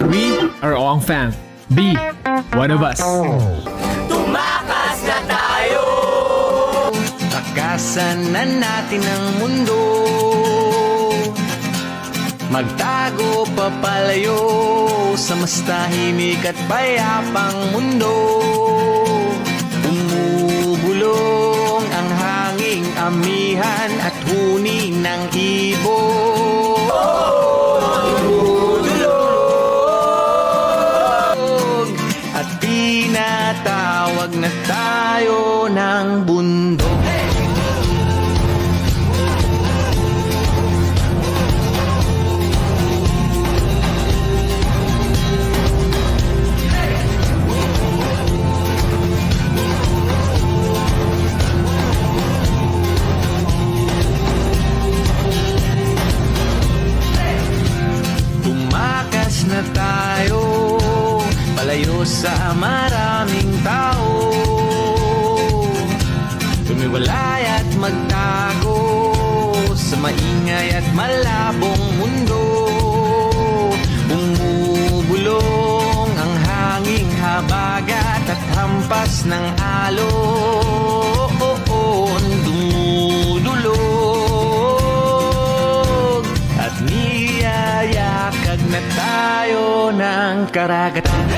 We are Ong Fam. Be one of us. Tumakas na tayo! Takasan na natin ang mundo. Magtago papalayo sa mas tahimik at payapang mundo. Umubulong ang hanging amihan at huni ng ibon. Dumudulog at tinatawag na tayo ng bundok. Na tayo, palayo sa maraming tao. Tumiwalay at magtago sa maingay at malabong mundo. Bumubulong ang hanging habagat at hampas ng alon. Dumudulog at niyayakag na tayo ng karagatan.